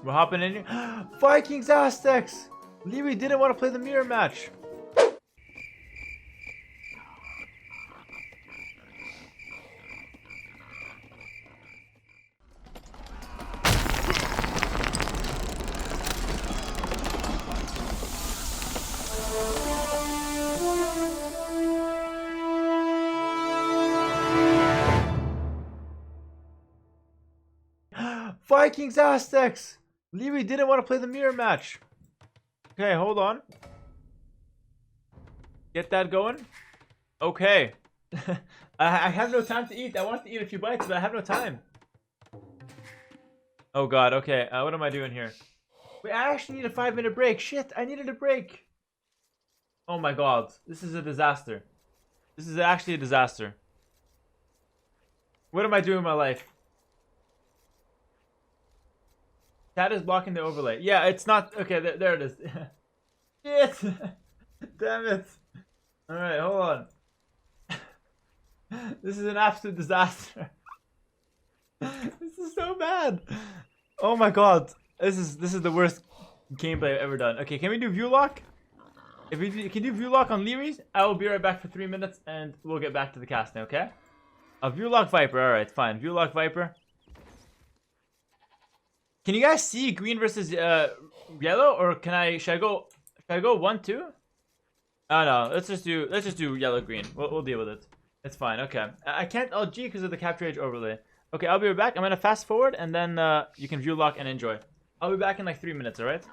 We're hopping in here. Vikings Aztecs! Liereyy didn't want to play the mirror match. Vikings Aztecs! Liereyy didn't want to play the mirror match. Okay, hold on. Get that going. Okay. I have no time to eat. I want to eat a few bites, but I have no time. Oh god, okay. What am I doing here? Wait, I actually need a 5-minute break. Shit, I needed a break. Oh my god. This is a disaster. This is actually a disaster. What am I doing in my life? Chat is blocking the overlay. Yeah, it's not... Okay, there it is. Shit! Damn it. Alright, hold on. This is an absolute disaster. This is so bad. Oh my god. This is the worst gameplay I've ever done. Okay, can we do view lock? If we can do view lock on Lierey's, I will be right back for 3 minutes and we'll get back to the casting, okay? View lock Viper. Alright, fine. View lock Viper. Can you guys see green versus yellow, or should I go 1-2? Oh no, let's just do yellow green. We'll deal with it. It's fine. Okay, I can't LG because of the capture age overlay. Okay, I'll be right back. I'm gonna fast forward and then you can view lock and enjoy. I'll be back in like 3 minutes. All right.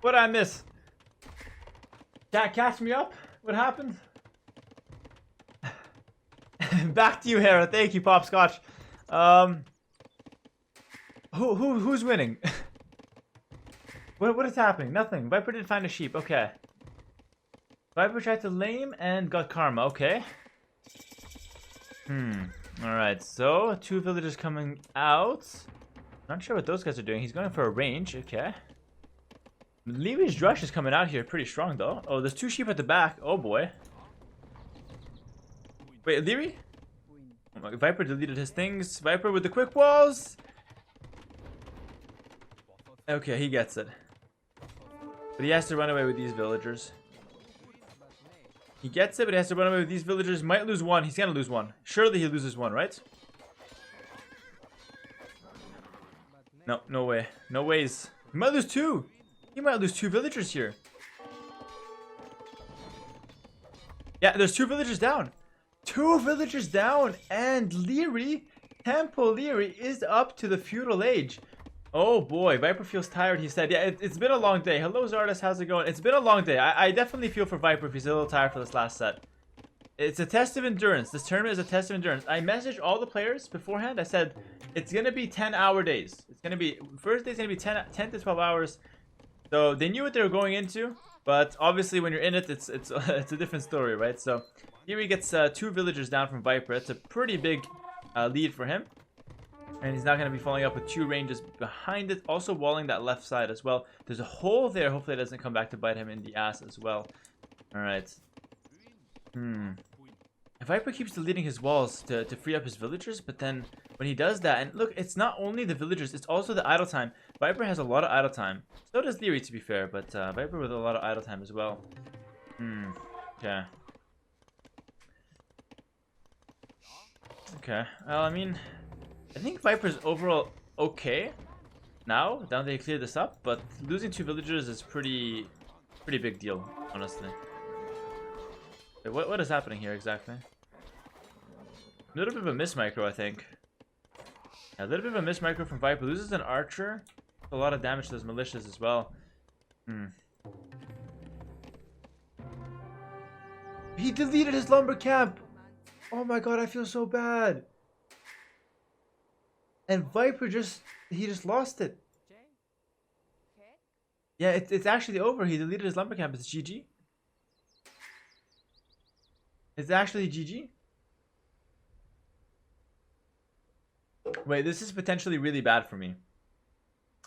What did I miss? Can't catch me up? What happened? Back to you, Hera. Thank you, Popscotch. Who's winning? What is happening? Nothing. Viper didn't find a sheep. Okay. Viper tried to lame and got karma. Okay. Alright, so 2 villagers coming out. Not sure what those guys are doing. He's going for a range. Okay. Liyery's rush is coming out here pretty strong, though. Oh, there's 2 sheep at the back. Oh, boy. Wait, Liereyy? Oh my, Viper deleted his things. Viper with the quick walls. Okay, he gets it. But he has to run away with these villagers. He gets it, but he has to run away with these villagers. Might lose one. He's gonna lose one. Surely he loses one, right? No, no way. No ways. He might lose 2. He might lose 2 villagers here. Yeah, there's 2 villagers down. 2 villagers down, and Liereyy, Temple Liereyy, is up to the feudal age. Oh boy, Viper feels tired, he said. Yeah, it's been a long day. Hello, Zardas, how's it going? It's been a long day. I definitely feel for Viper if he's a little tired for this last set. It's a test of endurance. This tournament is a test of endurance. I messaged all the players beforehand. I said, it's going to be 10-hour days. It's going to be, first day's going to be 10 to 12 hours. So they knew what they were going into. But obviously when you're in it, it's a different story, right? So here he gets 2 villagers down from Viper. It's a pretty big lead for him. And he's not going to be following up with 2 ranges behind it. Also walling that left side as well. There's a hole there. Hopefully it doesn't come back to bite him in the ass as well. Alright. Viper keeps deleting his walls to free up his villagers. But then when he does that, and look, it's not only the villagers. It's also the idle time. Viper has a lot of idle time. So does Liereyy, to be fair. But Viper with a lot of idle time as well. Okay. Okay. Well, I mean, I think Viper's overall okay now that they cleared this up, but losing 2 villagers is pretty big deal, honestly. Wait, what is happening here exactly? A little bit of a miss micro, I think. Yeah, a little bit of a miss micro from Viper. Loses an archer. A lot of damage to those militias as well. He deleted his lumber camp. Oh my god, I feel so bad. And Viper he just lost it. Yeah, it's actually over. He deleted his lumber camp. It's GG. It's actually GG. Wait, this is potentially really bad for me.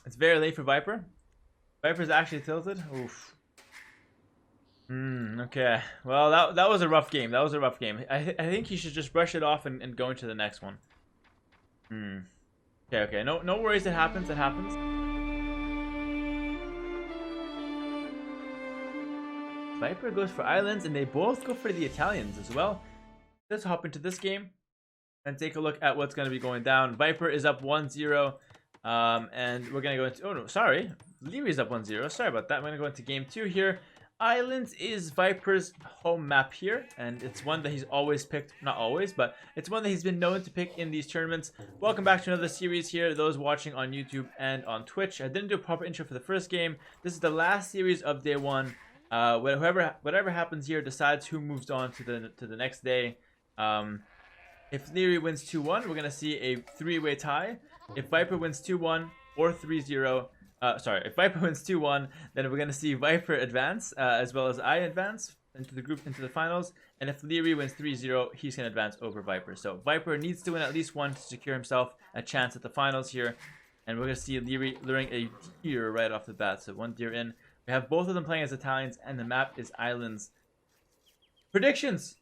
It's very late for Viper. Viper's actually tilted. Oof. Okay. Well, that was a rough game. That was a rough game. I think he should just brush it off and go into the next one. Okay. No worries. It happens. It happens. Viper goes for islands, and they both go for the Italians as well. Let's hop into this game and take a look at what's going to be going down. Viper is up 1-0. And we're going to go into... Oh, no. Sorry. Lierey's up 1-0. Sorry about that. I'm going to go into game 2 here. Islands is Viper's home map here, and it's one that he's always picked. Not always, but it's one that he's been known to pick in these tournaments. Welcome back to another series here, those watching on YouTube and on Twitch. I didn't do a proper intro for the first game. This is the last series of day 1. Whatever happens here decides who moves on to the next day. If Liereyy wins 2-1, we're gonna see a 3-way tie. If Viper wins 2-1 or 3-0, if Viper wins 2-1, then we're gonna see Viper advance as well as I advance into the finals. And if Liereyy wins 3-0, he's gonna advance over Viper. So Viper needs to win at least 1 to secure himself a chance at the finals here. And we're gonna see Liereyy luring a deer right off the bat. So 1 deer in. We have both of them playing as Italians, and the map is islands. Predictions.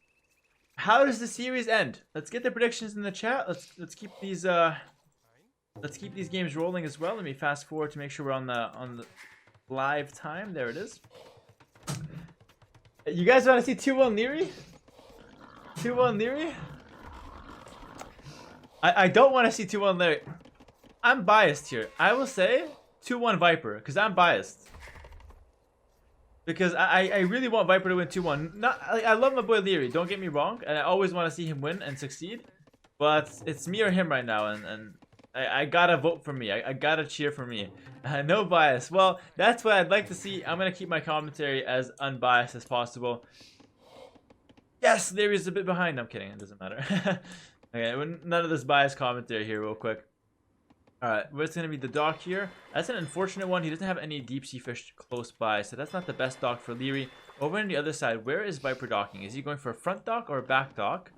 How does the series end? Let's get the predictions in the chat. Let's keep these games rolling as well. Let me fast forward to make sure we're on the live time. There it is. You guys want to see 2-1 Liereyy? 2-1 Liereyy? I don't want to see 2-1 Liereyy. I'm biased here. I will say 2-1 Viper because I'm biased. Because I really want Viper to win 2-1. I love my boy Liereyy, don't get me wrong. And I always want to see him win and succeed. But it's me or him right now. And I gotta vote for me. I gotta cheer for me. No bias. Well, that's what I'd like to see. I'm gonna keep my commentary as unbiased as possible. Yes, Lierey's a bit behind. I'm kidding. It doesn't matter. Okay, none of this biased commentary here real quick. Alright, what's going to be the dock here? That's an unfortunate one. He doesn't have any deep sea fish close by, so that's not the best dock for Liereyy. Over on the other side, where is Viper docking? Is he going for a front dock or a back dock?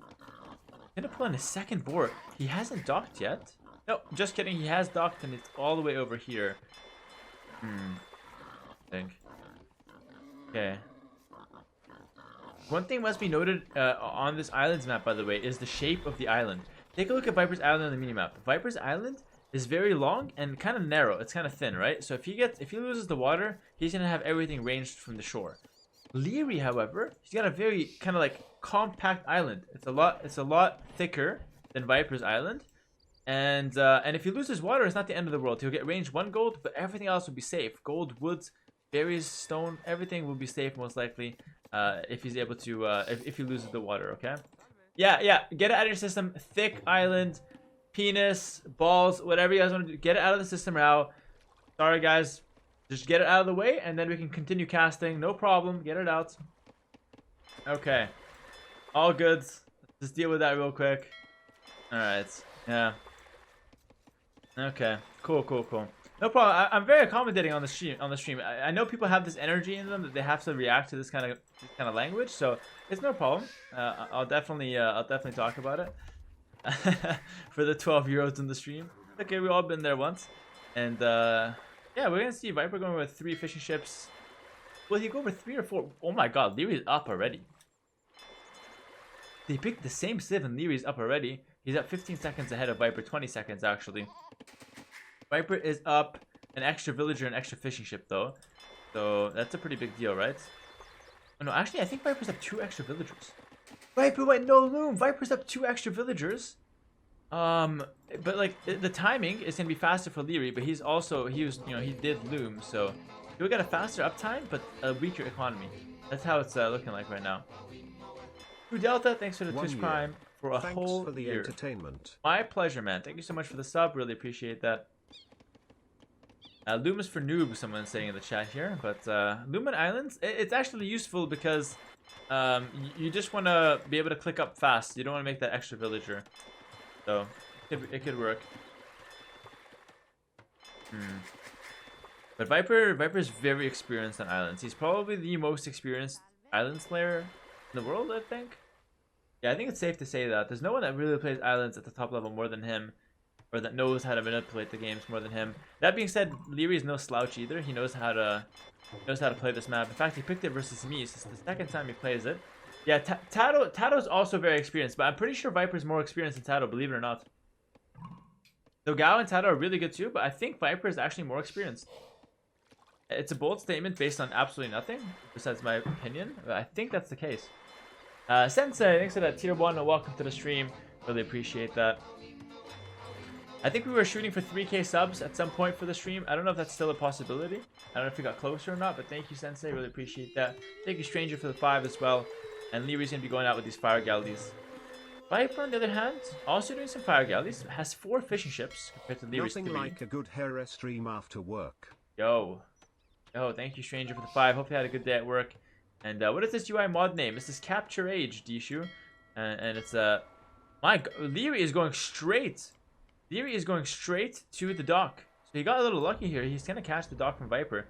He's going to pull in a second board. He hasn't docked yet. No, just kidding. He has docked and it's all the way over here. I think. Okay. One thing must be noted on this island's map, by the way, is the shape of the island. Take a look at Viper's Island on the minimap. Viper's Island is very long and kind of narrow. It's kind of thin, right? So if he loses the water, he's gonna have everything ranged from the shore. Liereyy, however, he's got a very kind of like compact island. It's a lot thicker than Viper's Island, and if he loses water, it's not the end of the world. He'll get ranged 1 gold, but everything else will be safe. Gold, woods, berries, stone, everything will be safe most likely. If he's able to, if he loses the water, okay? Yeah, get it out of your system. Thick island, penis, balls, whatever you guys want to do. Get it out of the system now. Sorry, guys. Just get it out of the way, and then we can continue casting. No problem. Get it out. Okay. All good. Just deal with that real quick. Alright. Yeah. Okay. Cool. No problem. I'm very accommodating on the stream. I know people have this energy in them that they have to react to this kind of language, so it's no problem. I'll definitely talk about it for the 12-year-olds in the stream. Okay, we've all been there once, and yeah, we're gonna see Viper going with 3 fishing ships. Will he go over 3 or 4? Oh my God, Lierey's up already. They picked the same civ and Lierey's up already. He's at 15 seconds ahead of Viper, 20 seconds actually. Viper is up an extra villager and extra fishing ship though. So that's a pretty big deal, right? Oh, no, actually I think Viper's up 2 extra villagers. Viper went no loom. Viper's up 2 extra villagers. But like the timing is gonna be faster for Liereyy, but he did loom, so he'll get a faster uptime but a weaker economy. That's how it's looking like right now. True Delta, thanks for the Twitch Prime for a whole for the year. Entertainment. My pleasure, man. Thank you so much for the sub. Really appreciate that. Loom is for noob, someone's saying in the chat here. But Lumen Islands, it's actually useful because you just want to be able to click up fast. You don't want to make that extra villager. So it could work. But Viper's very experienced on islands. He's probably the most experienced island slayer in the world, I think. Yeah, I think it's safe to say that. There's no one that really plays islands at the top level more than him, or that knows how to manipulate the games more than him. That being said, Liereyy is no slouch either. He knows how to play this map. In fact, he picked it versus me. This is the second time he plays it. Yeah, Tato's also very experienced, but I'm pretty sure Viper's more experienced than Tato, believe it or not. So Gao and Tato are really good too, but I think Viper is actually more experienced. It's a bold statement based on absolutely nothing, besides my opinion, but I think that's the case. Sensei, thanks for that tier 1 and welcome to the stream. Really appreciate that. I think we were shooting for 3K subs at some point for the stream. I don't know if that's still a possibility. I don't know if we got closer or not, but thank you, Sensei. Really appreciate that. Thank you, Stranger, for the 5 as well. And Lierey's going to be going out with these fire galleys. Viper, on the other hand, also doing some fire galleys, has 4 fishing ships compared to Lierey's 3. Nothing like a good Hera stream after work. Yo, thank you, Stranger, for the 5. Hope you had a good day at work. And what is this UI mod name? This is Capture Age, Dishu. And it's my God, Liereyy is going straight. Liereyy is going straight to the dock. So he got a little lucky here. He's gonna catch the dock from Viper.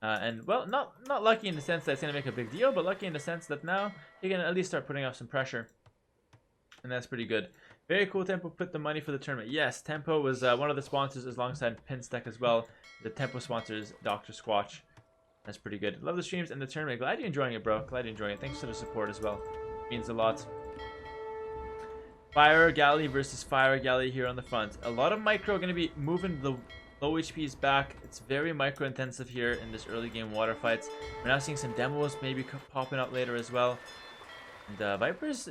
And well, not lucky in the sense that it's gonna make a big deal, but lucky in the sense that now he can at least start putting up some pressure. And that's pretty good. Very cool. Tempo put the money for the tournament. Yes, Tempo was one of the sponsors alongside Pinstack as well. The Tempo sponsor is Dr. Squatch. That's pretty good. Love the streams and the tournament. Glad you're enjoying it, bro. Glad you're enjoying it. Thanks for the support as well. Means a lot. Fire Galley versus Fire Galley here on the front. A lot of micro going to be moving the low HPs back. It's very micro intensive here in this early game water fights. We're now seeing some demos maybe popping up later as well. And Viper's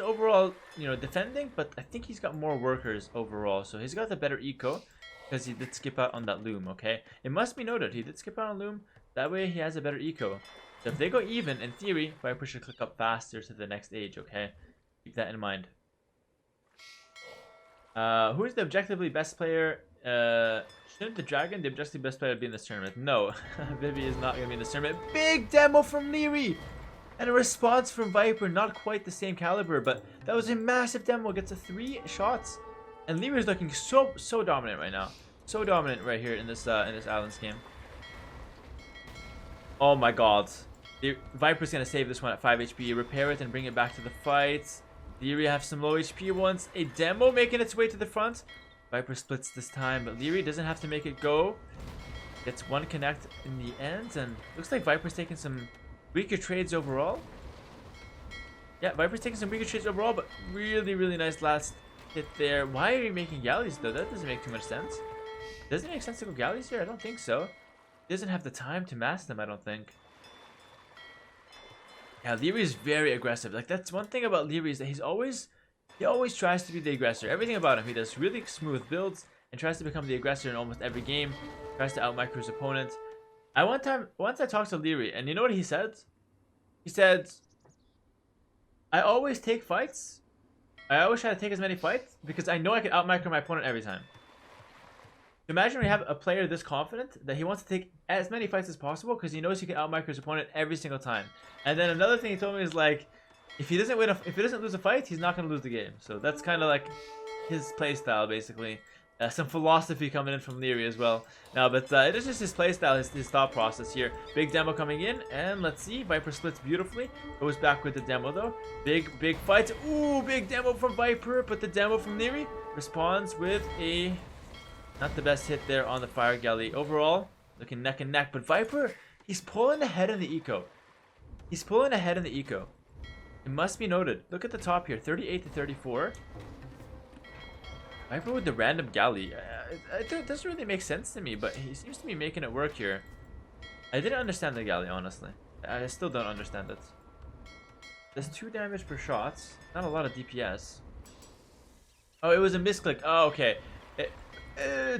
overall, defending, but I think he's got more workers overall. So he's got the better eco because he did skip out on that loom, okay? It must be noted, he did skip out on loom. That way he has a better eco. So if they go even, in theory, Viper should click up faster to the next age, okay? Keep that in mind. Who is the objectively best player? Shouldn't the Dragon, the objectively best player, be in this tournament? No, Vivi is not going to be in this tournament. Big demo from Liereyy! And a response from Viper, not quite the same caliber, but that was a massive demo. Gets a 3 shots. And Liereyy is looking so dominant right now. So dominant right here in this Islands game. Oh my god. The Viper's going to save this one at 5 HP, repair it and bring it back to the fight. Liereyy have some low HP ones. A demo making its way to the front. Viper splits this time, but Liereyy doesn't have to make it go. Gets one connect in the end, and looks like Viper's taking some weaker trades overall. Yeah, Viper's taking some weaker trades overall, but really nice last hit there. Why are you making galleys though? That doesn't make too much sense. Does it make sense to go galleys here? I don't think so. He doesn't have the time to mass them, I don't think. Yeah, Liereyy is very aggressive. Like, that's one thing about Liereyy is that he always tries to be the aggressor. Everything about him, he does really smooth builds and tries to become the aggressor in almost every game. Tries to outmicro his opponent. Once I talked to Liereyy, and you know what he said? He said, I always take fights. I always try to take as many fights because I know I can outmicro my opponent every time. Imagine when you have a player this confident that he wants to take as many fights as possible because he knows he can outmicro his opponent every single time. And then another thing he told me is like, if he doesn't lose a fight, he's not going to lose the game. So that's kind of like his playstyle, basically. Some philosophy coming in from Liereyy as well. No, but it is just his playstyle, his thought process here. Big demo coming in, and let's see. Viper splits beautifully. Goes back with the demo though. Big fights. Ooh, big demo from Viper, but the demo from Liereyy responds with a not the best hit there on the fire galley. Overall, looking neck and neck, but Viper, he's pulling ahead in the eco. He's pulling ahead in the eco. It must be noted. Look at the top here, 38 to 34. Viper with the random galley. It doesn't really make sense to me, but he seems to be making it work here. I didn't understand the galley, honestly. I still don't understand it. There's 2 damage per shot. Not a lot of DPS. Oh, it was a misclick. Oh, okay.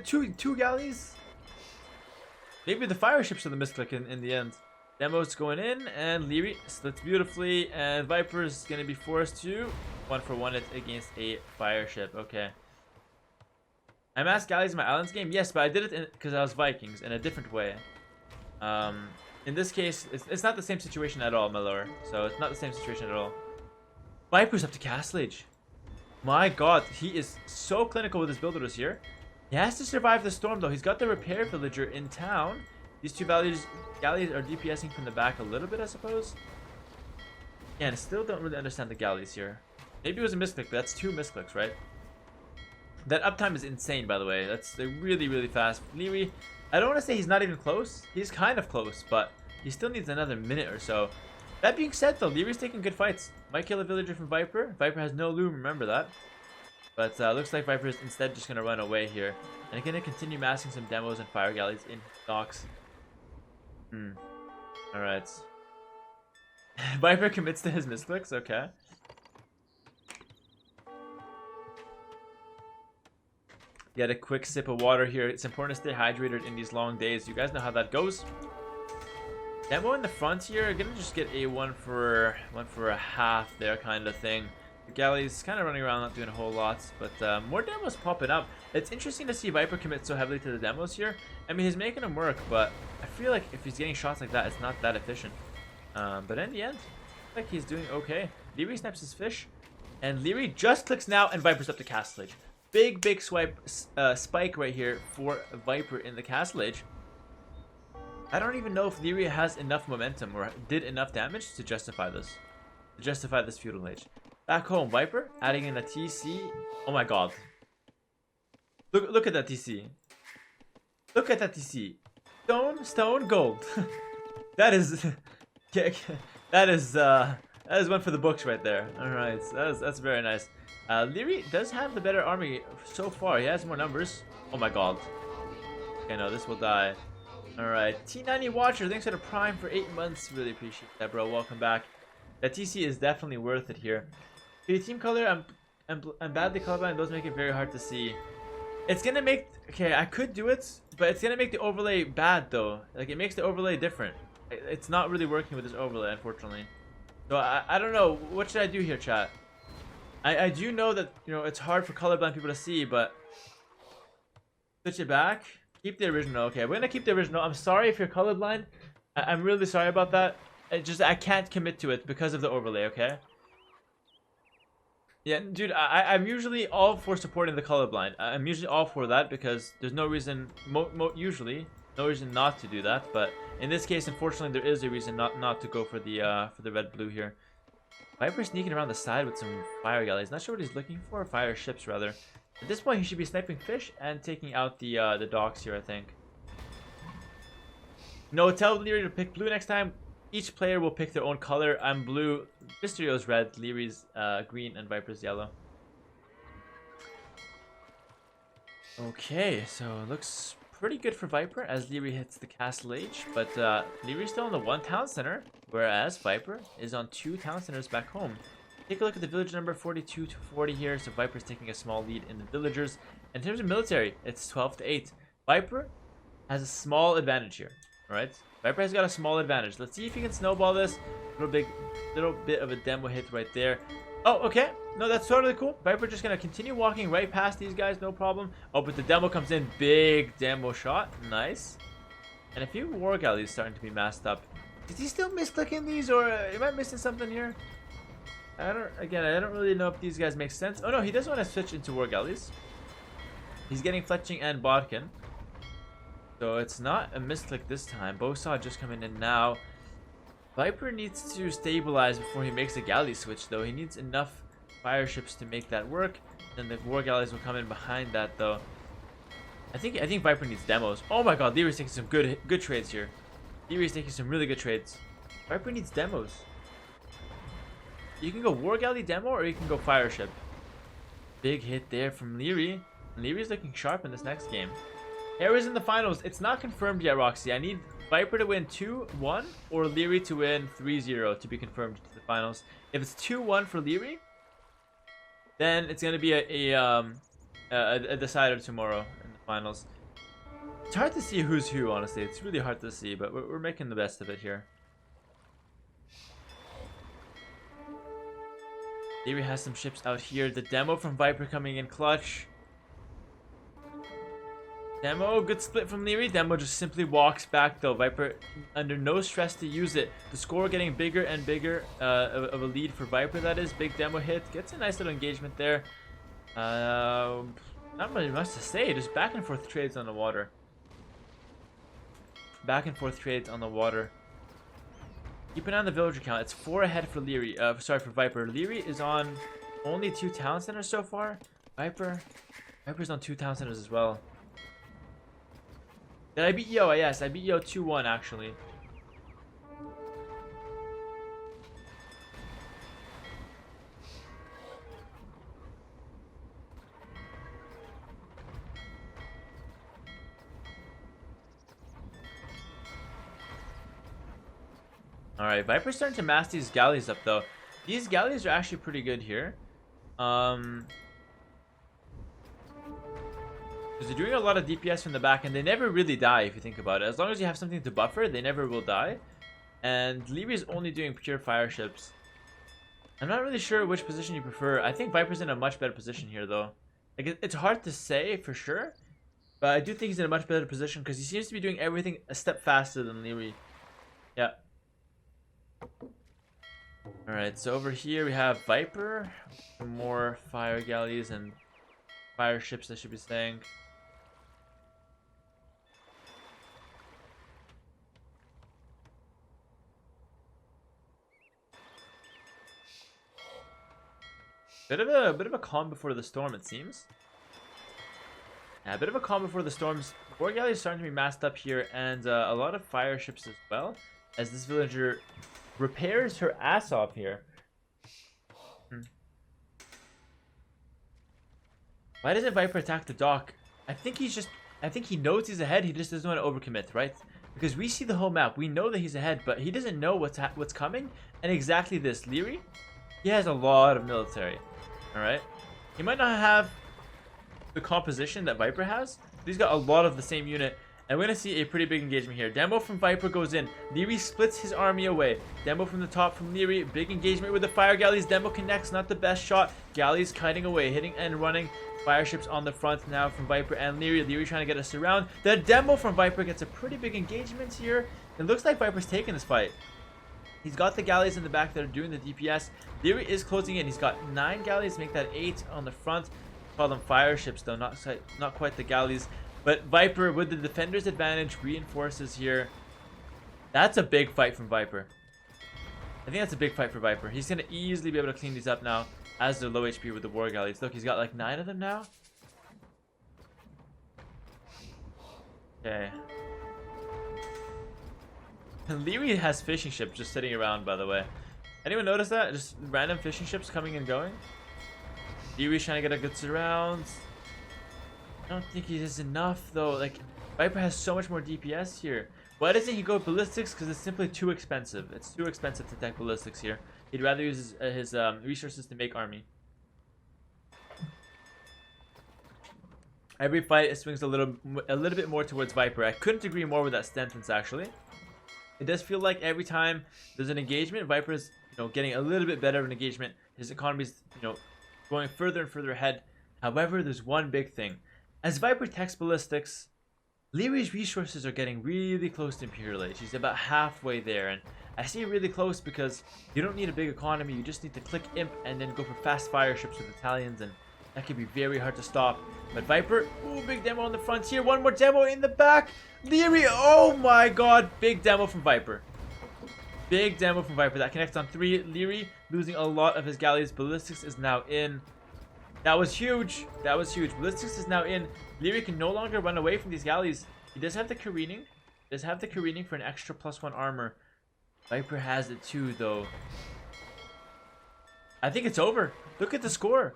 Two galleys? Maybe the fire ships are the misclick in the end. Demo's going in, and Liereyy splits beautifully, and Viper's going to be forced to 1-for-1 it against a fire ship. Okay. I masked galleys in my Islands game? Yes, but I did it because I was Vikings in a different way. In this case, it's not the same situation at all, my lord. So it's not the same situation at all. Viper's up to Castle Age. My god, he is so clinical with his builders here. He has to survive the storm though. He's got the repair villager in town. These 2 galleys are DPSing from the back a little bit, I suppose. Yeah, and I still don't really understand the galleys here. Maybe it was a misclick, but that's 2 misclicks, right? That uptime is insane, by the way. They're really fast. Liereyy, I don't want to say he's not even close. He's kind of close, but he still needs another minute or so. That being said, though, Lierey's taking good fights. Might kill a villager from Viper. Viper has no loom, remember that. But looks like Viper is instead just going to run away here. And going to continue massing some demos and fire galleys in docks. Alright. Viper commits to his misclicks, okay. Get a quick sip of water here. It's important to stay hydrated in these long days. You guys know how that goes. Demo in the front here, gonna just get a one for a half there kind of thing. The galley's kind of running around, not doing a whole lot, but more demos popping up. It's interesting to see Viper commit so heavily to the demos here. I mean, he's making them work, but I feel like if he's getting shots like that, it's not that efficient. But in the end, I think he's doing okay. Liereyy snaps his fish, and Liereyy just clicks now, and Viper's up to Castle Age. Big swipe spike right here for Viper in the Castle Age. I don't even know if Liereyy has enough momentum or did enough damage to justify this. To justify this feudal age. Back home, Viper adding in a TC. Oh my god. Look at that TC. Look at that TC. Stone, gold. that is that is one for the books right there. Alright, that's very nice. Liereyy does have the better army so far. He has more numbers. Oh my god. Okay, no, this will die. Alright, T90 Watcher, thanks for the Prime for 8 months. Really appreciate that, bro. Welcome back. That TC is definitely worth it here. The team color, I'm badly colorblind. Those make it very hard to see. It's gonna make... Okay, I could do it, but it's gonna make the overlay bad, though. Like, it makes the overlay different. It's not really working with this overlay, unfortunately. So, I don't know. What should I do here, chat? I do know that, you know, it's hard for colorblind people to see, but switch it back. Keep the original. Okay, we're gonna keep the original. I'm sorry if you're colorblind. I'm really sorry about that. I can't commit to it because of the overlay, okay? Yeah, dude, I'm usually all for supporting the colorblind. I'm usually all for that because there's no reason, usually, no reason not to do that. But in this case, unfortunately, there is a reason not to go for the red-blue here. Viper sneaking around the side with some fire galleys. Not sure what he's looking for. Fire ships, rather. At this point, he should be sniping fish and taking out the docks here, I think. No, tell Liereyy to pick blue next time. Each player will pick their own color. I'm blue, Mysterio's red, Lierey's green, and Viper's yellow. Okay, so it looks pretty good for Viper as Liereyy hits the Castle Age, but Lierey's still on the 1 town center, whereas Viper is on 2 town centers back home. Take a look at the village number 42 to 40 here, so Viper's taking a small lead in the villagers. In terms of military, it's 12 to 8. Viper has a small advantage here. Alright, Viper has got a small advantage. Let's see if he can snowball this. Little bit of a demo hit right there. Oh, okay. No, that's totally cool. Viper just gonna continue walking right past these guys, no problem. Oh, but the demo comes in. Big demo shot. Nice. And a few war galleys starting to be masked up. Is he still misclicking these, or am I missing something here? I don't really know if these guys make sense. Oh no, he does want to switch into war galleys. He's getting Fletching and Bodkin. So it's not a misclick this time. Bosaw just coming in now. Viper needs to stabilize before he makes a galley switch, though. He needs enough fire ships to make that work. Then the war galleys will come in behind that, though. I think Viper needs demos. Oh my god, Lierey's taking some good trades here. Lierey's taking some really good trades. Viper needs demos. You can go war galley demo, or you can go fire ship. Big hit there from Liereyy. Lierey's looking sharp in this next game. Hera's in the finals. It's not confirmed yet, Roxy. I need Viper to win 2-1 or Liereyy to win 3-0 to be confirmed to the finals. If it's 2-1 for Liereyy, then it's going to be a decider tomorrow in the finals. It's hard to see who's who, honestly. It's really hard to see, but we're making the best of it here. Liereyy has some ships out here. The demo from Viper coming in clutch. Demo, good split from Liereyy. Demo just simply walks back though. Viper under no stress to use it. The score getting bigger and bigger of a lead for Viper, that is. Big demo hit. Gets a nice little engagement there. Not really much to say. Just back and forth trades on the water. Back and forth trades on the water. Keep an eye on the villager count. It's 4 ahead for Liereyy. Sorry, for Viper. Liereyy is on only 2 town centers so far. Viper's on 2 town centers as well. Did I beat Yo? Yes, I beat Yo 2-1 actually. Alright, Viper's starting to mass these galleys up though. These galleys are actually pretty good here. Because they're doing a lot of DPS from the back, and they never really die if you think about it. As long as you have something to buffer, they never will die. And Lierey's only doing pure fire ships. I'm not really sure which position you prefer. I think Viper's in a much better position here, though. Like, it's hard to say for sure, but I do think he's in a much better position because he seems to be doing everything a step faster than Liereyy. Yeah. Alright, so over here we have Viper. Some more fire galleys and fire ships, I should be saying. Bit of a calm before the storm, it seems. Yeah, a bit of a calm before the storms. War galleys is starting to be masked up here, and a lot of fire ships as well, as this villager repairs her ass off here. Why doesn't Viper attack the dock? I think he knows he's ahead. He just doesn't want to overcommit, right? Because we see the whole map. We know that he's ahead, but he doesn't know what's coming. And exactly this, Liereyy, he has a lot of military. Alright? He might not have the composition that Viper has, but he's got a lot of the same unit. And we're going to see a pretty big engagement here. Demo from Viper goes in. Liereyy splits his army away. Demo from the top from Liereyy. Big engagement with the fire galleys. Demo connects. Not the best shot. Galleys kiting away. Hitting and running. Fire ships on the front now from Viper and Liereyy. Liereyy trying to get us around. The demo from Viper gets a pretty big engagement here. It looks like Viper's taking this fight. He's got the galleys in the back that are doing the DPS. Liereyy is closing in. He's got 9 galleys. Make that 8 on the front. Call them fire ships though. Not quite the galleys. But Viper, with the defender's advantage, reinforces here. That's a big fight from Viper. I think that's a big fight for Viper. He's going to easily be able to clean these up now as they're low HP with the war galleys. Look, he's got like 9 of them now. Okay. And Liereyy has fishing ships just sitting around, by the way. Anyone notice that? Just random fishing ships coming and going? Lierey's trying to get a good surround. I don't think he does enough though. Like, Viper has so much more DPS here. Why doesn't he go ballistics? Because it's simply too expensive. It's too expensive to tech ballistics here. He'd rather use his resources to make army. Every fight it swings a little bit more towards Viper. I couldn't agree more with that sentence actually. It does feel like every time there's an engagement, Viper's getting a little bit better of an engagement. His economy's going further and further ahead. However, there's one big thing. As Viper techs ballistics, Lierey's resources are getting really close to Imperial Age. He's about halfway there, and I say really close because you don't need a big economy. You just need to click Imp and then go for fast fire ships with Italians, and that can be very hard to stop. But Viper, ooh, big demo on the front here. One more demo in the back. Liereyy, oh my god, big demo from Viper. Big demo from Viper. That connects on 3. Liereyy losing a lot of his galleys. Ballistics is now in. That was huge. That was huge. Ballistics is now in. Liereyy can no longer run away from these galleys. He does have the careening. Does have the careening for an extra +1 armor. Viper has it too, though. I think it's over. Look at the score.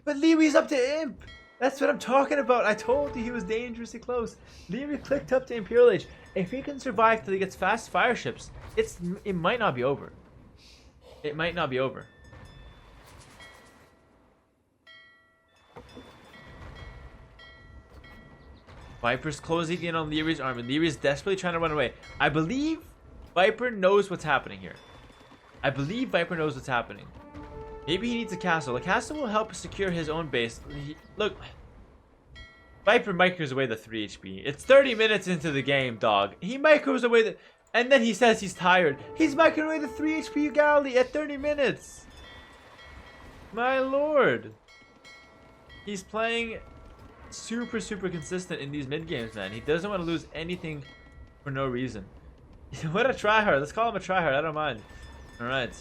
But Lierey's up to Imp. That's what I'm talking about. I told you he was dangerously close. Liereyy clicked up to Imperial Age. If he can survive till he gets fast fire ships, it might not be over. It might not be over. Viper's closing in on Lierey's army. Lierey's desperately trying to run away. I believe Viper knows what's happening here. I believe Viper knows what's happening. Maybe he needs a castle. A castle will help secure his own base. Look. Viper micros away the 3 HP. It's 30 minutes into the game, dog. He micros away the... And then he says he's tired. He's microing away the 3 HP galley at 30 minutes. My lord. He's playing super consistent in these mid games, man. He doesn't want to lose anything for no reason. What a tryhard. Let's call him a tryhard. I don't mind. Alright.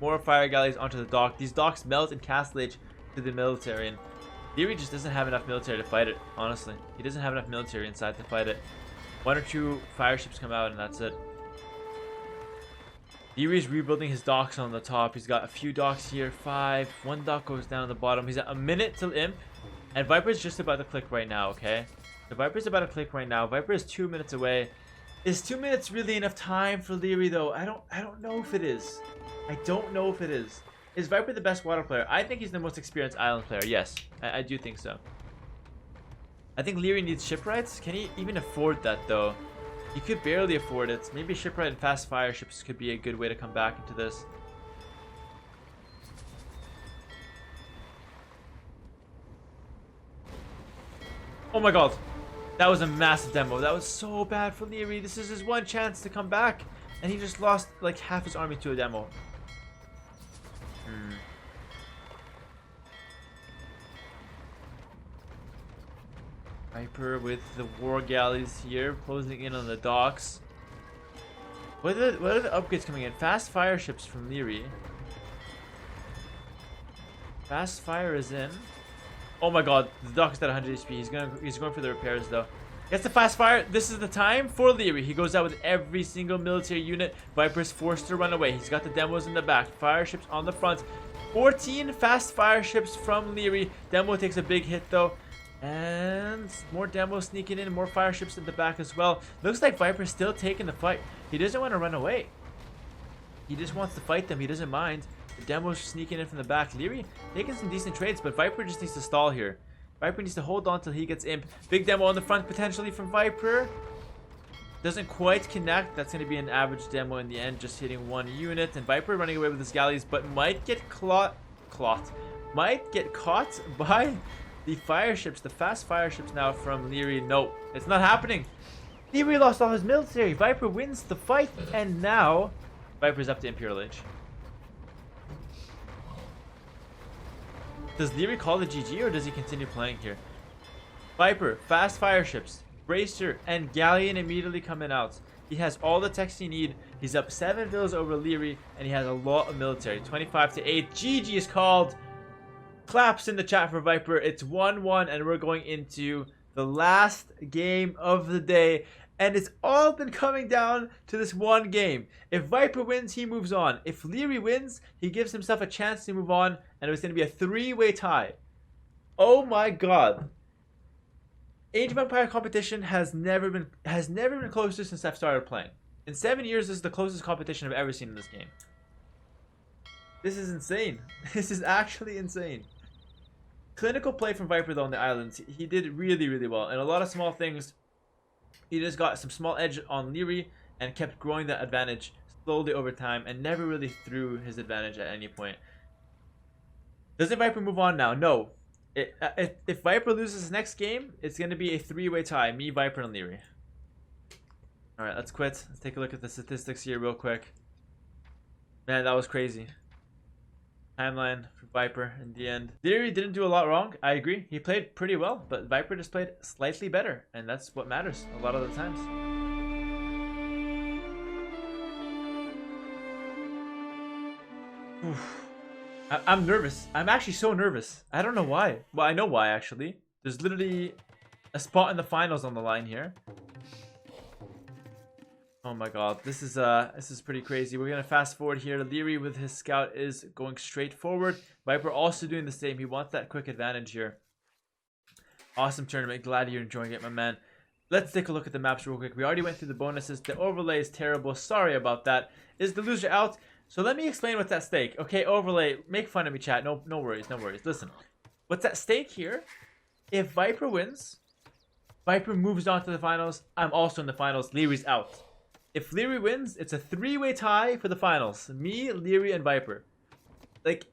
More fire galleys onto the dock. These docks melt and castle age to the military, and Liereyy just doesn't have enough military to fight it, honestly. He doesn't have enough military inside to fight it. 1 or 2 fire ships come out and that's it. Lierey's rebuilding his docks on the top. He's got a few docks here. 5. 1 dock goes down at the bottom. He's at a minute till Imp. And Viper's just about to click right now, okay? The Viper's about to click right now. Viper is 2 minutes away. Is 2 minutes really enough time for Liereyy though? I don't know if it is. I don't know if it is. Is Viper the best water player? I think he's the most experienced island player. Yes, I do think so. I think Liereyy needs shipwrights. Can he even afford that though? He could barely afford it. Maybe shipwright and fast fire ships could be a good way to come back into this. Oh my god. That was a massive demo. That was so bad for Liereyy. This is his one chance to come back. And he just lost like half his army to a demo. Viper with the war galleys here, closing in on the docks. What are the upgrades coming in? Fast fire ships from Liereyy. Fast fire is in. Oh my god, the dock is at 100 HP. He's going for the repairs though. Gets the fast fire. This is the time for Liereyy. He goes out with every single military unit. Viper's forced to run away. He's got the demos in the back. Fire ships on the front. 14 fast fire ships from Liereyy. Demo takes a big hit though. And more demos sneaking in. More fire ships in the back as well. Looks like Viper's still taking the fight. He doesn't want to run away. He just wants to fight them. He doesn't mind. The demo's sneaking in from the back. Liereyy taking some decent trades, but Viper just needs to stall here. Viper needs to hold on till he gets imp. Big demo on the front potentially from Viper. Doesn't quite connect. That's going to be an average demo in the end, just hitting one unit. And Viper running away with his galleys, but might get might get caught by the fire ships, the fast fire ships now from Liereyy. No, it's not happening. Liereyy lost all his military. Viper wins the fight, and now Viper's up to Imperial Age. Does Liereyy call the GG, or does he continue playing here? Viper, fast fire ships, Bracer, and Galleon immediately coming out. He has all the techs he need. He's up 7 villas over Liereyy, and he has a lot of military. 25 to 8. GG is called. Claps in the chat for Viper. It's 1-1, and we're going into the last game of the day. And it's all been coming down to this one game. If Viper wins, he moves on. If Liereyy wins, he gives himself a chance to move on, and it was going to be a 3-way tie. Oh my god. Age of Empire competition has never been closer since I've started playing. In 7 years, this is the closest competition I've ever seen in this game. This is insane. This is actually insane. Clinical play from Viper though on the islands. He did really, really well. And a lot of small things. He just got some small edge on Liereyy and kept growing that advantage slowly over time and never really threw his advantage at any point. Doesn't Viper move on now? No. If Viper loses his next game, it's going to be a 3-way tie. Me, Viper, and Liereyy. Alright, let's quit. Let's take a look at the statistics here real quick. Man, that was crazy. Timeline for Viper in the end. Liereyy didn't do a lot wrong. I agree. He played pretty well, but Viper just played slightly better. And that's what matters a lot of the times. Oof. I'm nervous. I'm actually so nervous. I don't know why. Well, I know why actually. There's literally a spot in the finals on the line here. Oh my god, this is pretty crazy. We're gonna fast forward here. Liereyy with his scout is going straight forward. Viper also doing the same. He wants that quick advantage here. Awesome tournament. Glad you're enjoying it, my man. Let's take a look at the maps real quick. We already went through the bonuses. The overlay is terrible. Sorry about that. Is the loser out? So let me explain what's at stake. Okay, overlay. Make fun of me, chat. No worries, no worries. Listen, what's at stake here? If Viper wins, Viper moves on to the finals. I'm also in the finals. Lierey's out. If Liereyy wins, it's a 3-way tie for the finals. Me, Liereyy, and Viper. Like,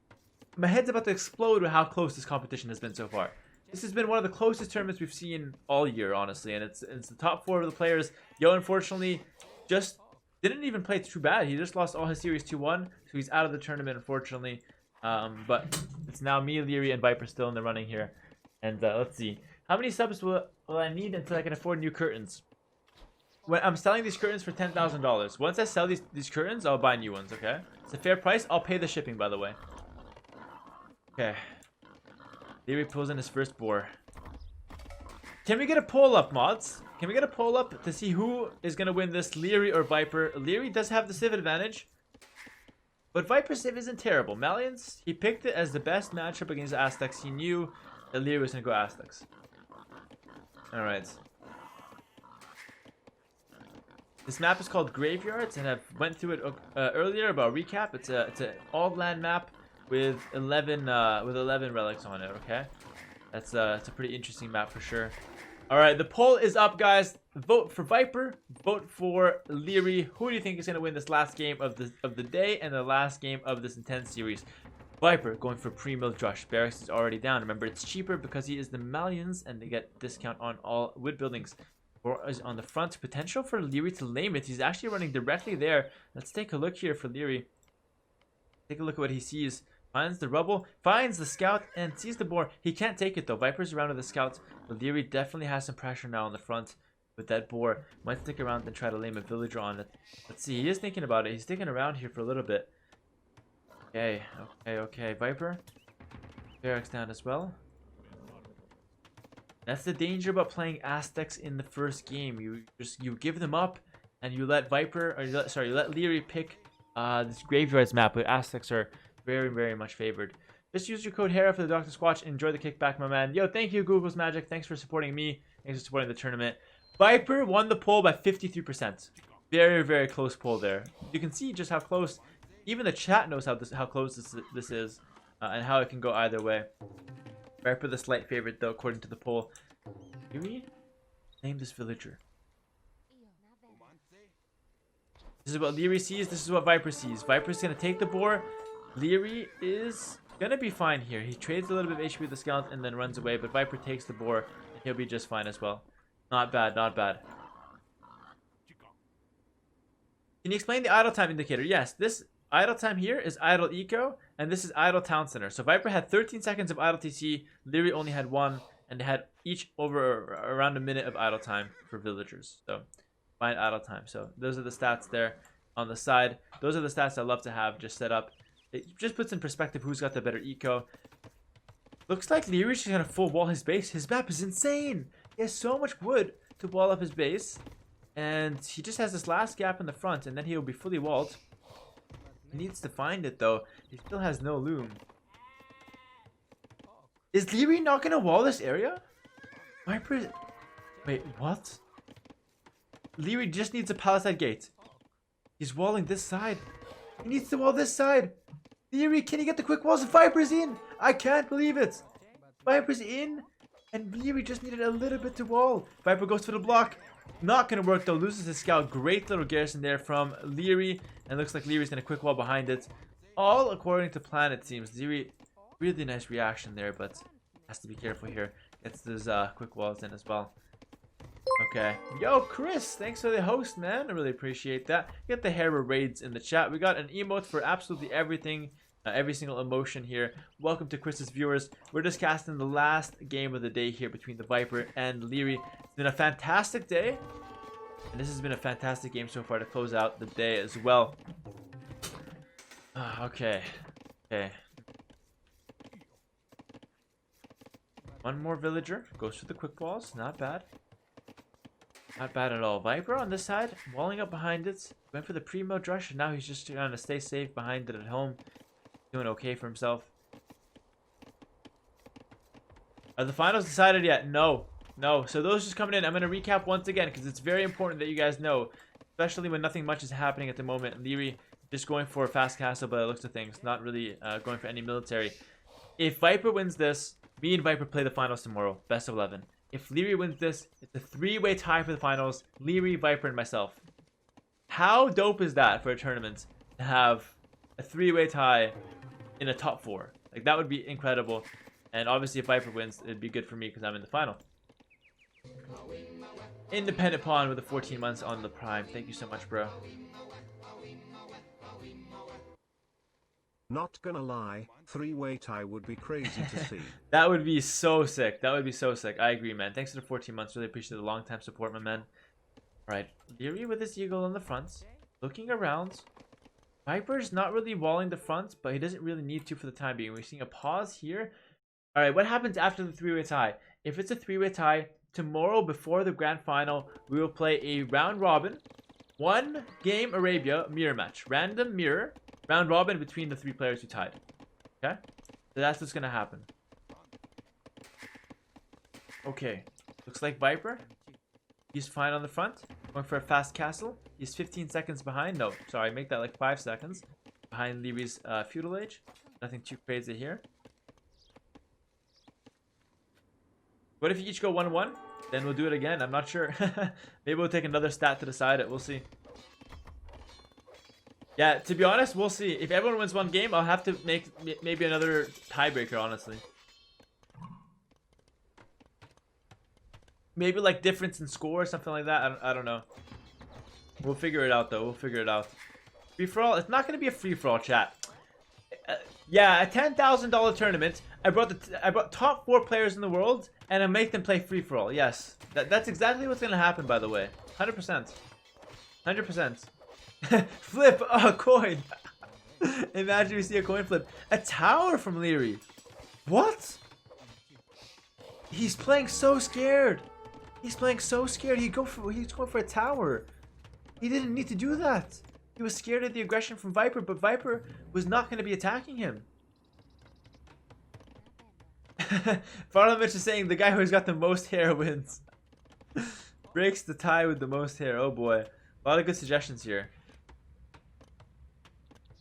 my head's about to explode with how close this competition has been so far. This has been one of the closest tournaments we've seen all year, honestly. And it's the top 4 of the players. Yo, unfortunately, just didn't even play too bad. He just lost all his series 2-1. So he's out of the tournament, unfortunately. But it's now me, Liereyy, and Viper still in the running here. And let's see. How many subs will I need until I can afford new curtains? When I'm selling these curtains for $10,000. Once I sell these curtains, I'll buy new ones, okay? It's a fair price. I'll pay the shipping, by the way. Okay. Liereyy pulls in his first boar. Can we get a poll up, mods? Can we get a poll up to see who is going to win this, Liereyy or Viper? Liereyy does have the Civ advantage. But Viper's Civ isn't terrible. Malians, he picked it as the best matchup against the Aztecs. He knew that Liereyy was going to go Aztecs. Alright. This map is called Graveyards, and I went through it earlier about recap. It's an all land map with 11 relics on it. Okay, it's a pretty interesting map for sure. All right, the poll is up, guys. Vote for Viper. Vote for Liereyy. Who do you think is gonna win this last game of the day and the last game of this intense series? Viper going for pre-mill Drush. Barracks is already down. Remember, it's cheaper because he is the Malians, and they get discount on all wood buildings. Or is on the front. Potential for Liereyy to lame it. He's actually running directly there. Let's take a look here for Liereyy. Take a look at what he sees. Finds the rubble, finds the scout, and sees the boar. He can't take it though. Viper's around with the scouts, but Liereyy definitely has some pressure now on the front with that boar. Might stick around and try to lame a villager on it. Let's see. He is thinking about it. He's sticking around here for a little bit. Okay. Viper. Barracks down as well. That's the danger about playing Aztecs in the first game. You give them up, and you let Viper, or you let Liereyy pick this Graveyards map. Where Aztecs are very, very much favored. Just use your code Hera for the Dr. Squatch. Enjoy the kickback, my man. Yo, thank you, Google's Magic. Thanks for supporting me. Thanks for supporting the tournament. Viper won the poll by 53%. Very, very close poll there. You can see just how close. Even the chat knows how close this is, and how it can go either way. Viper the slight favorite though, according to the poll. Liereyy, name this villager. This is what Liereyy sees. This is what Viper sees. Viper's gonna take the boar. Liereyy is gonna be fine here. He trades a little bit of HP with the skeleton and then runs away, but Viper takes the boar and he'll be just fine as well. Not bad, not bad. Can you explain the idle time indicator? Yes, this idle time here is idle eco, and this is idle town center. So Viper had 13 seconds of idle TC. Liereyy only had 1, and they had each over around a minute of idle time for villagers. So find idle time. So those are the stats there on the side. Those are the stats I love to have just set up. It just puts in perspective who's got the better eco. Looks like Lierey's just gonna full wall his base. His map is insane. He has so much wood to wall up his base. And he just has this last gap in the front, and then he'll be fully walled. He needs to find it though. He still has no loom. Is Liereyy not gonna wall this area? Viper. Wait, what? Liereyy just needs a palisade gate. He's walling this side. He needs to wall this side. Liereyy, can he get the quick walls? Viper's in. I can't believe it. Viper's in, and Liereyy just needed a little bit to wall. Viper goes for the block. Not gonna work though. Loses his scout. Great little garrison there from Liereyy, and looks like Lierey's gonna quick wall behind it. All according to plan, it seems. Liereyy, really nice reaction there, but has to be careful here. Gets those quick walls in as well. Okay. Yo, Chris, thanks for the host, man. I really appreciate that. Get the Hera raids in the chat. We got an emote for absolutely everything, every single emotion here. Welcome to Chris's viewers. We're just casting the last game of the day here between the Viper and Liereyy. It's been a fantastic day, and this has been a fantastic game so far to close out the day as well. Okay. Okay. One more villager goes for the quick walls. Not bad. Not bad at all. Viper on this side, walling up behind it. Went for the pre-mode rush, and now he's just trying to stay safe behind it at home. Doing okay for himself. Are the finals decided yet? No. No. So those just coming in, I'm going to recap once again because it's very important that you guys know. Especially when nothing much is happening at the moment. Liereyy just going for a fast castle by the looks of things. Not really going for any military. If Viper wins this, me and Viper play the finals tomorrow. Best of 11. If Liereyy wins this, it's a 3-way tie for the finals. Liereyy, Viper, and myself. How dope is that for a tournament to have a 3-way tie in a top 4? Like, that would be incredible. And obviously, if Viper wins, it'd be good for me because I'm in the final. Independent Pawn with the 14 months on the Prime. Thank you so much, bro. Not gonna lie, 3-way tie would be crazy to see. That would be so sick. That would be so sick. I agree, man. Thanks for the 14 months. Really appreciate the long time support, my man. Alright, Liereyy with his eagle on the front. Looking around. Viper's not really walling the front, but he doesn't really need to for the time being. We're seeing a pause here. Alright, what happens after the 3-way tie? If it's a 3-way tie, tomorrow before the grand final, we will play a round robin. 1 game Arabia mirror match. Random mirror. Round robin between the 3 players who tied. Okay? So that's what's gonna happen. Okay. Looks like Viper. He's fine on the front. Going for a fast castle. He's 15 seconds behind. No, sorry, make that like 5 seconds. Behind Lierey's feudal age. Nothing too crazy here. What if you each go 1-1? Then we'll do it again. I'm not sure. Maybe we'll take another stat to decide it. We'll see. Yeah, to be honest, we'll see. If everyone wins 1 game, I'll have to make maybe another tiebreaker, honestly. Maybe like difference in score or something like that. I don't know. We'll figure it out, though. We'll figure it out. Free-for-all? It's not going to be a free-for-all, chat. Yeah, a $10,000 tournament. I brought top 4 players in the world, and I make them play free-for-all. Yes. That's exactly what's going to happen, by the way. 100%. 100%. Flip a coin. Imagine we see a coin flip. A tower from Liereyy. What? He's playing so scared. He's playing so scared. He's going for a tower. He didn't need to do that. He was scared of the aggression from Viper, but Viper was not going to be attacking him. Parliament is saying the guy who's got the most hair wins. Breaks the tie with the most hair. Oh boy. A lot of good suggestions here.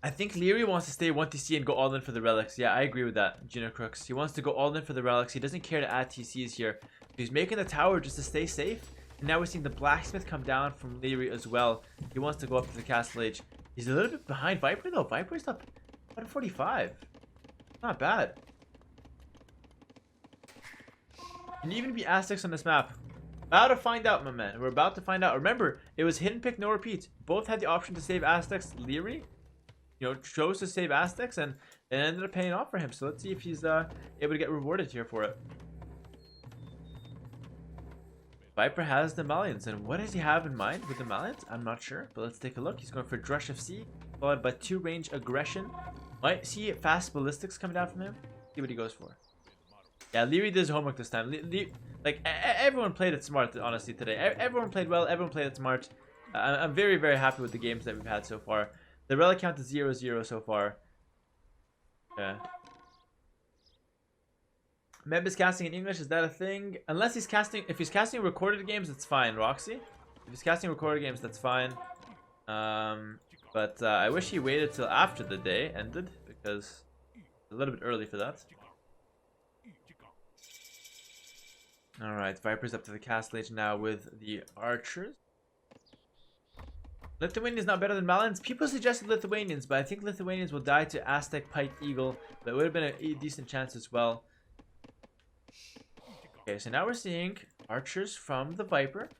I think Liereyy wants to stay 1 TC and go all in for the relics. Yeah, I agree with that, Junior Crooks. He wants to go all in for the relics. He doesn't care to add TCs here. He's making the tower just to stay safe. And now we're seeing the blacksmith come down from Liereyy as well. He wants to go up to the castle age. He's a little bit behind Viper though. Viper's up 145. Not bad. Can you even be Aztecs on this map? About to find out, my man. We're about to find out. Remember, it was hidden pick, no repeat. Both had the option to save Aztecs. Liereyy, you know, chose to save Aztecs, and it ended up paying off for him. So let's see if he's able to get rewarded here for it. Viper has the Malians, and what does he have in mind with the Malians? I'm not sure, but let's take a look. He's going for Drush of C, followed by 2 range aggression. Might see fast ballistics coming down from him. See what he goes for. Yeah, Liereyy did his homework this time. Like, everyone played it smart, honestly, today. Everyone played well. Everyone played it smart. I'm very, very happy with the games that we've had so far. The relic count is 0-0 so far. Yeah. Meb is casting in English. Is that a thing? Unless he's casting... If he's casting recorded games, it's fine, Roxy. If he's casting recorded games, that's fine. But I wish he waited till after the day ended, because it's a little bit early for that. Alright, Viper's up to the castle age now with the archers. Lithuanians not better than Malians. People suggested Lithuanians, but I think Lithuanians will die to Aztec Pike Eagle. But it would have been a decent chance as well. Okay, so now we're seeing archers from the Viper.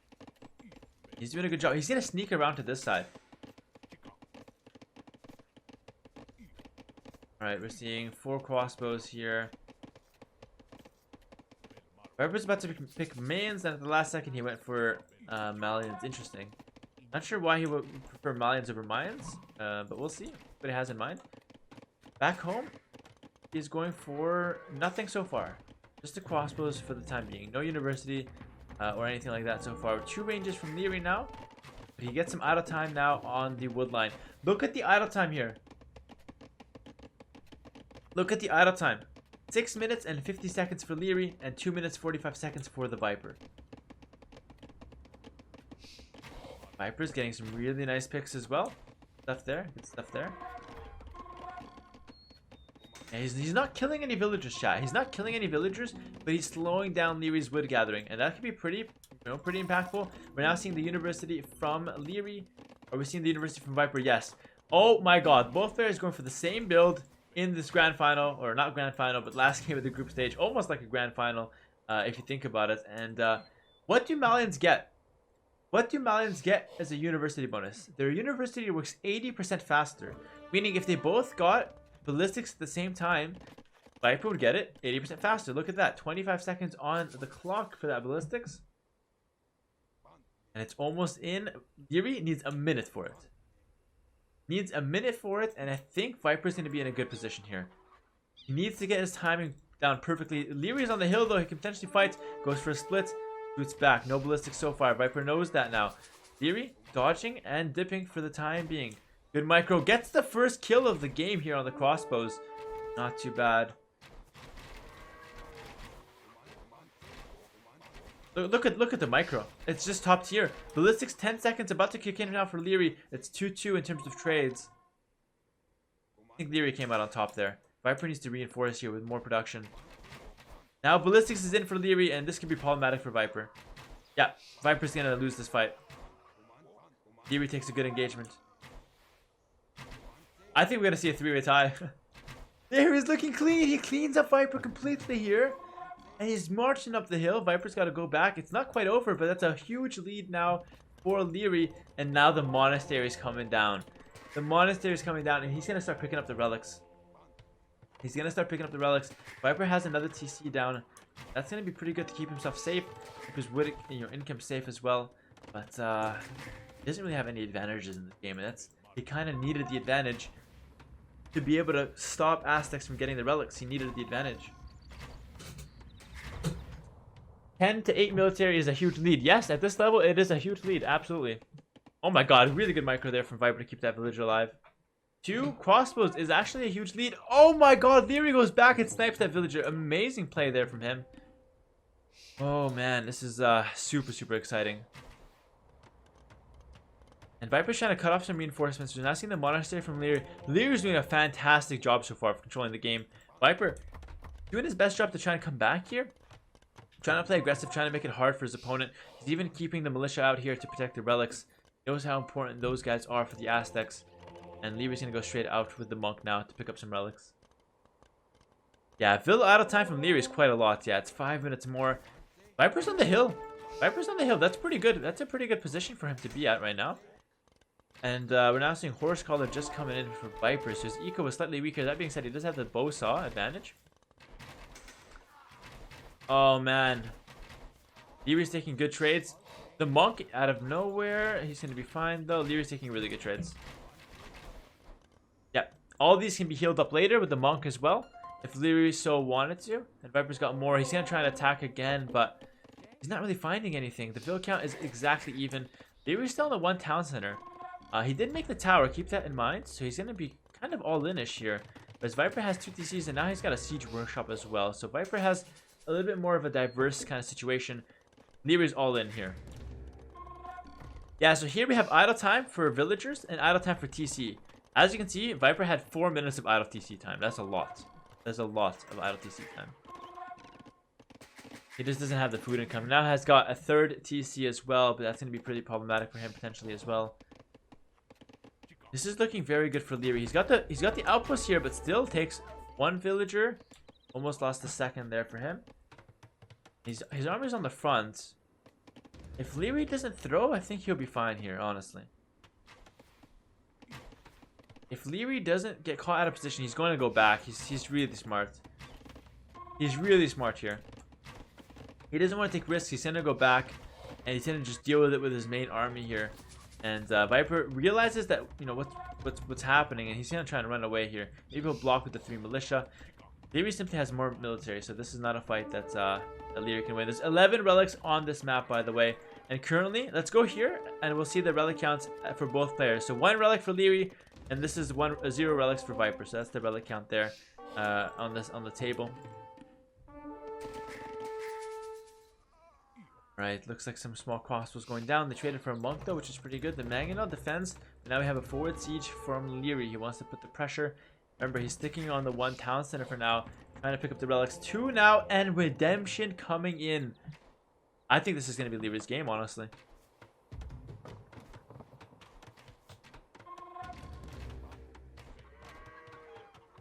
He's doing a good job. He's going to sneak around to this side. Alright, we're seeing 4 crossbows here. Viper's about to pick Mayans, and at the last second he went for Malians. Interesting. Not sure why he would prefer Malians over Mayans, but we'll see what he has in mind. Back home, he's going for nothing so far. Just the crossbows for the time being. No university or anything like that so far. 2 ranges from Liereyy now. But he gets some idle time now on the wood line. Look at the idle time here. Look at the idle time. 6 minutes and 50 seconds for Liereyy and 2 minutes 45 seconds for the Viper. Viper's getting some really nice picks as well. Stuff there. Good stuff there. And he's not killing any villagers, chat. He's not killing any villagers, but he's slowing down Lierey's wood gathering. And that could be pretty, pretty impactful. We're now seeing the university from Liereyy. Are we seeing the university from Viper? Yes. Oh my god. Both players going for the same build in this grand final, or not grand final, but last game of the group stage. Almost like a grand final, if you think about it. And what do Malians get? What do Malians get as a university bonus? Their university works 80% faster. Meaning if they both got ballistics at the same time, Viper would get it 80% faster. Look at that. 25 seconds on the clock for that ballistics. And it's almost in. Liereyy needs a minute for it. Needs a minute for it, and I think Viper's going to be in a good position here. He needs to get his timing down perfectly. Lierey's on the hill though. He can potentially fight. Goes for a split. Boots back. No ballistics so far. Viper knows that now. Liereyy dodging and dipping for the time being. Good micro. Gets the first kill of the game here on the crossbows. Not too bad. Look at the micro. It's just top tier. Ballistics 10 seconds. About to kick in now for Liereyy. It's 2-2 in terms of trades. I think Liereyy came out on top there. Viper needs to reinforce here with more production. Now ballistics is in for Liereyy, and this could be problematic for Viper. Yeah, Viper's gonna lose this fight. Liereyy takes a good engagement. I think we're gonna see a 3-way tie. There he's looking clean. He cleans up Viper completely here. And he's marching up the hill. Viper's got to go back. It's not quite over, but that's a huge lead now for Liereyy. And now the monastery is coming down. The monastery is coming down, and he's gonna start picking up the relics. He's gonna start picking up the relics. Viper has another TC down. That's gonna be pretty good to keep himself safe. Keep his wood, income safe as well. But he doesn't really have any advantages in this game, and he kind of needed the advantage to be able to stop Aztecs from getting the relics. He needed the advantage. 10 to 8 military is a huge lead. Yes, at this level, it is a huge lead. Absolutely. Oh my god, really good micro there from Viper to keep that villager alive. 2 crossbows is actually a huge lead. Oh my god, Liereyy goes back and snipes that villager. Amazing play there from him. Oh man, this is super, super exciting. And Viper's trying to cut off some reinforcements. We're now seeing the monastery from Liereyy. Lierey's doing a fantastic job so far of controlling the game. Viper doing his best job to try and come back here. Trying to play aggressive, trying to make it hard for his opponent. He's even keeping the militia out here to protect the relics. He knows how important those guys are for the Aztecs. And Lierey's going to go straight out with the monk now to pick up some relics. Yeah, Villa idle time from Liereyy is quite a lot. Yeah, it's 5 minutes more. Viper's on the hill. Viper's on the hill. That's pretty good. That's a pretty good position for him to be at right now. And we're now seeing Horse Collar just coming in for Viper. So his eco is slightly weaker. That being said, he does have the bow saw advantage. Oh, man. Lierey's taking good trades. The monk out of nowhere. He's going to be fine, though. Lierey's taking really good trades. Yep. All these can be healed up later with the monk as well, if Liereyy so wanted to. And Viper's got more. He's going to try and attack again, but he's not really finding anything. The build count is exactly even. Lierey's still in the one town center. He did make the tower. Keep that in mind. So he's going to be kind of all-in-ish here. But Viper has 2 TCs, and now he's got a siege workshop as well. So Viper has a little bit more of a diverse kind of situation. Lierey's all in here. Yeah, so here we have idle time for villagers and idle time for TC. As you can see, Viper had 4 minutes of idle TC time. That's a lot. That's a lot of idle TC time. He just doesn't have the food income. Now has got a 3rd TC as well, but that's going to be pretty problematic for him potentially as well. This is looking very good for Liereyy. He's got the outpost here, but still takes 1 villager. Almost lost a second there for him. His armor's on the front. If Liereyy doesn't throw, I think he'll be fine here, honestly. If Liereyy doesn't get caught out of position, he's going to go back. He's really smart. He's really smart here. He doesn't want to take risks. He's going to go back, and he's going to just deal with it with his main army here. And Viper realizes that, you know, what's happening, and he's going to try and run away here. Maybe he'll block with the 3 militia. Liereyy simply has more military, so this is not a fight that Liereyy can win. There's 11 relics on this map, by the way. And currently, let's go here, and we'll see the relic counts for both players. So 1 relic for Liereyy, and this is 0 relics for Viper. So that's the relic count there on the table. Right, looks like some small crossbows going down. They traded for a monk though, which is pretty good. The Mangonel defends, but now we have a forward siege from Liereyy. He wants to put the pressure. Remember, he's sticking on the 1 town center for now, trying to pick up the relics. 2 now, and redemption coming in. I think this is going to be Lierey's game, honestly.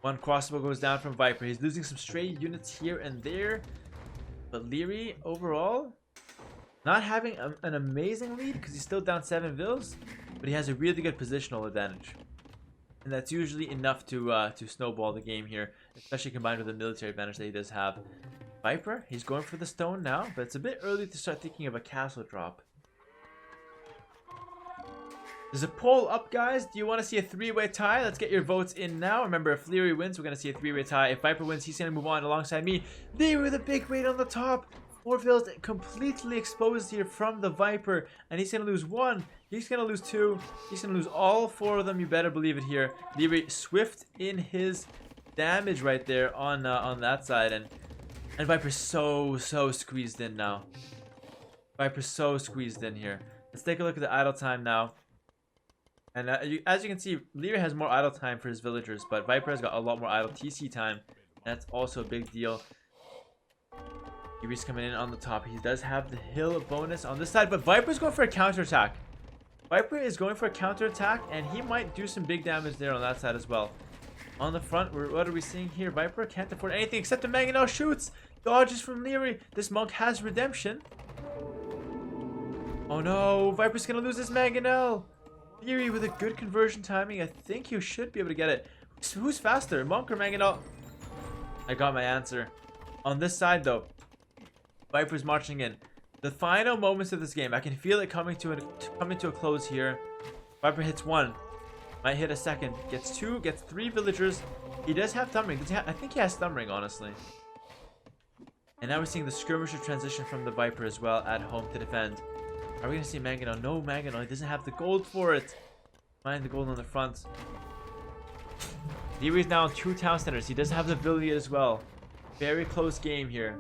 One crossbow goes down from Viper. He's losing some stray units here and there, but Liereyy overall not having an amazing lead because he's still down 7 vills, but he has a really good positional advantage. And that's usually enough to snowball the game here, especially combined with the military advantage that he does have. Viper, he's going for the stone now, but it's a bit early to start thinking of a castle drop. There's a poll up, guys. Do you want to see a 3-way tie? Let's get your votes in now. Remember, if Liereyy wins, we're going to see a 3-way tie. If Viper wins, he's going to move on alongside me. Liereyy with a big raid on the top. 4 vills completely exposed here from the Viper, and he's going to lose 1. He's going to lose 2. He's going to lose all 4 of them. You better believe it here. Liereyy swift in his damage right there on that side, and Viper's so squeezed in now. Viper's so squeezed in here. Let's take a look at the idle time now. And as you can see, Liereyy has more idle time for his villagers, but Viper has got a lot more idle TC time. That's also a big deal. Lierey's coming in on the top. He does have the hill bonus on this side, but Viper's going for a counterattack. Viper is going for a counterattack, and he might do some big damage there on that side as well. On the front, what are we seeing here? Viper can't afford anything except a Mangonel shoots. Dodges from Liereyy. This monk has redemption. Oh no, Viper's gonna lose his Mangonel. Liereyy with a good conversion timing. I think he should be able to get it. Who's faster, monk or Mangonel? I got my answer. On this side though, Viper's marching in. The final moments of this game, I can feel it coming to a close here. Viper hits 1. Might hit a second. Gets 2, gets 3 villagers. He does have thumb ring. I think he has thumb ring, honestly. And now we're seeing the skirmisher transition from the Viper as well at home to defend. Are we going to see Mangonel? No, Mangonel. He doesn't have the gold for it. Find the gold on the front. Lierey's now on 2 town centers. He does have the ability as well. Very close game here.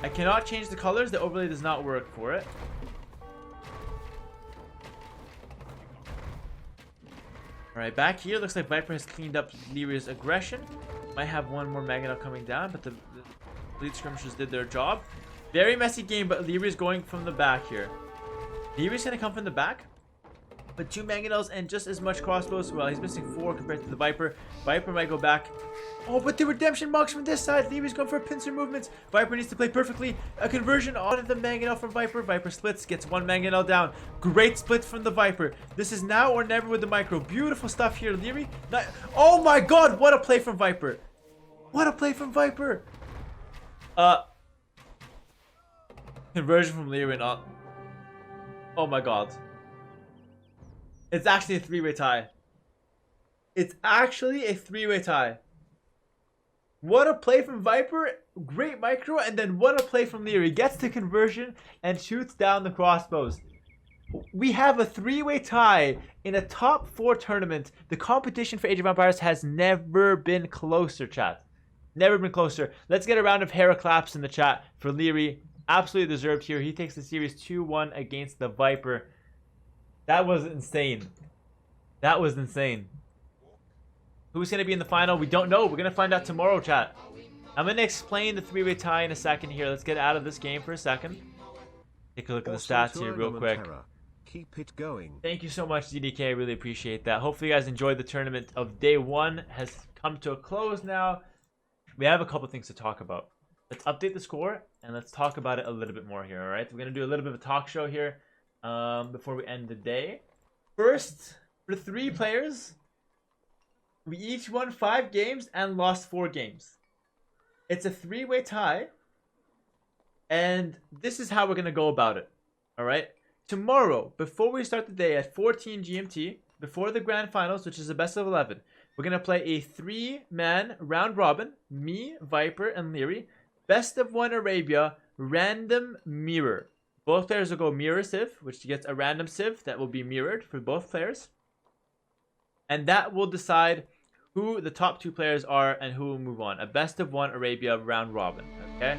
I cannot change the colors. The overlay does not work for it. Alright, back here, looks like Viper has cleaned up Lierey's aggression. Might have one more Mangonel coming down, but the lead skirmishers did their job. Very messy game, but Lierey's going from the back here. Lierey's gonna come from the back. But 2 Mangonels and just as much crossbows. Well, he's missing 4 compared to the Viper. Viper might go back. Oh, but the redemption marks from this side. Lierey's going for pincer movements. Viper needs to play perfectly. A conversion on the Mangonel from Viper. Viper splits, gets 1 Mangonel down. Great split from the Viper. This is now or never with the micro. Beautiful stuff here, Liereyy. Oh my god, what a play from Viper. What a play from Viper. Conversion from Liereyy. Not. Oh my god. It's actually a 3-way tie. It's actually a 3-way tie. What a play from Viper. Great micro. And then what a play from Liereyy. Gets the conversion and shoots down the crossbows. We have a 3-way tie in a top 4 tournament. The competition for Age of Empires has never been closer, chat. Never been closer. Let's get a round of Hera claps in the chat for Liereyy. Absolutely deserved here. He takes the series 2-1 against the Viper. That was insane. That was insane. Who's going to be in the final? We don't know. We're going to find out tomorrow, chat. I'm going to explain the 3-way tie in a second here. Let's get out of this game for a second. Take a look at the stats here real quick. Keep it going. Thank you so much, ZDK. I really appreciate that. Hopefully you guys enjoyed the tournament of day 1. Has come to a close now. We have a couple things to talk about. Let's update the score and let's talk about it a little bit more here, all right? We're going to do a little bit of a talk show here. Before we end the day. First, for 3 players, we each won 5 games and lost 4 games. It's a 3-way tie, and this is how we're gonna go about it. All right. Tomorrow, before we start the day at 14 GMT, before the grand finals, which is a best of 11, we're gonna play a 3-man round robin. Me, Viper, and Liereyy. Best of 1 Arabia, random mirror. Both players will go mirror civ, which gets a random civ that will be mirrored for both players. And that will decide who the top 2 players are and who will move on. A best of 1 Arabia round robin, okay?